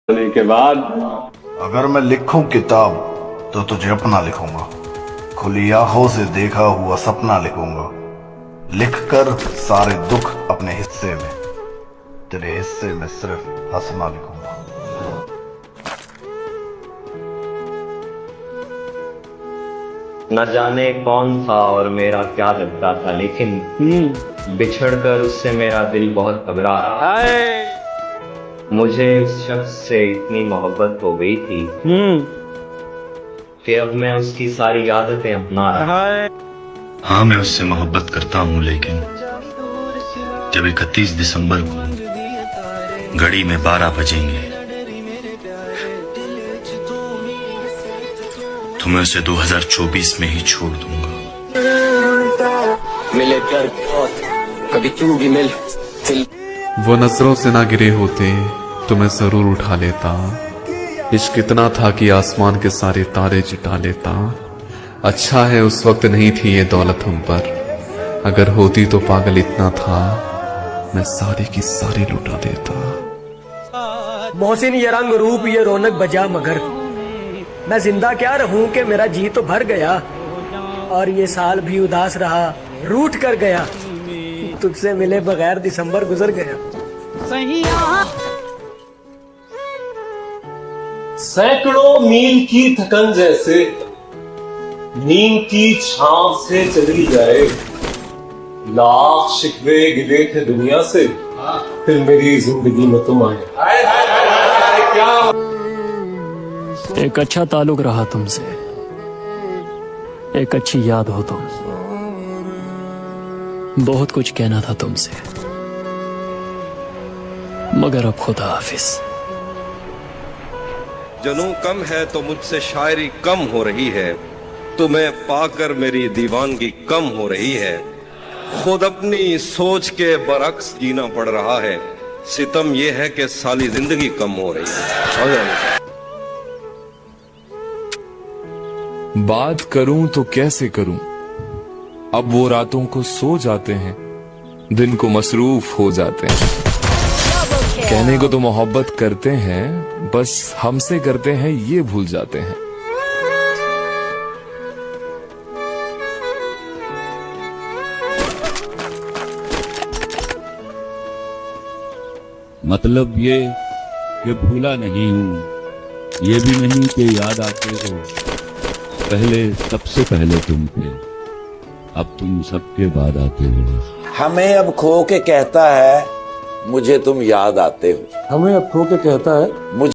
होने के बाद अगर मैं लिखूं किताब तो तुझे अपना लिखूंगा, खुली आंखों से देखा हुआ सपना लिखूंगा, लिखकर सारे दुख अपने हिस्से में, तेरे हिस्से में सिर्फ हंसना लिखूंगा। न जाने कौन था और मेरा क्या लगता था, लेकिन बिछड़कर उससे मेरा दिल बहुत घबरा रहा। मुझे उस शख्स से इतनी मोहब्बत हो गई थी कि अब मैं उसकी सारी आदतें अपना रहा। हाँ, मैं उससे मोहब्बत करता हूँ, लेकिन जब 31 दिसंबर को घड़ी में 12 बजेंगे तो मैं उसे 2024 में ही छोड़ दूंगा। मिले कर कभी तू भी मिल। वो नजरों से ना गिरे होते तो मैं जरूर उठा लेता। इश्क इतना था कि आसमान के सारे तारे जुटा लेता। अच्छा है उस वक्त नहीं थी ये दौलत हम पर, अगर होती तो पागल इतना था मैं सारी की सारी लुटा देता। मोहसिन ये रंग रूप ये रौनक बजा, मगर मैं जिंदा क्या रहूं कि मेरा जी तो भर गया और ये साल भी उदास रहा, रूठ कर गया। तुझसे मिले बगैर दिसंबर गुजर गया। सैकड़ों मील की थकन जैसे नींद की छांव से चली जाए, लाख शिकवे गिले थे दुनिया से, फिर मेरी जिंदगी में तुम आए। एक अच्छा ताल्लुक रहा तुमसे, एक अच्छी याद हो तुम, बहुत कुछ कहना था तुमसे, मगर अब खुदा हाफिज। जनूं कम है तो मुझसे शायरी कम हो रही है, तुम्हें पाकर मेरी दीवानगी कम हो रही है। खुद अपनी सोच के बरक्स जीना पड़ रहा है, सितम यह है कि साली जिंदगी कम हो रही है। बात करूं तो कैसे करूं, अब वो रातों को सो जाते हैं, दिन को मसरूफ हो जाते हैं। कहने को तो मोहब्बत करते हैं, बस हमसे करते हैं ये भूल जाते हैं। मतलब ये कि भूला नहीं हूं, ये भी नहीं कि याद आते हो। पहले सबसे पहले तुम थे, अब तुम सबके बाद आते हो। हमें अब खो के कहता है मुझे तुम याद आते हो। हमें अब खो के कहता है मुझे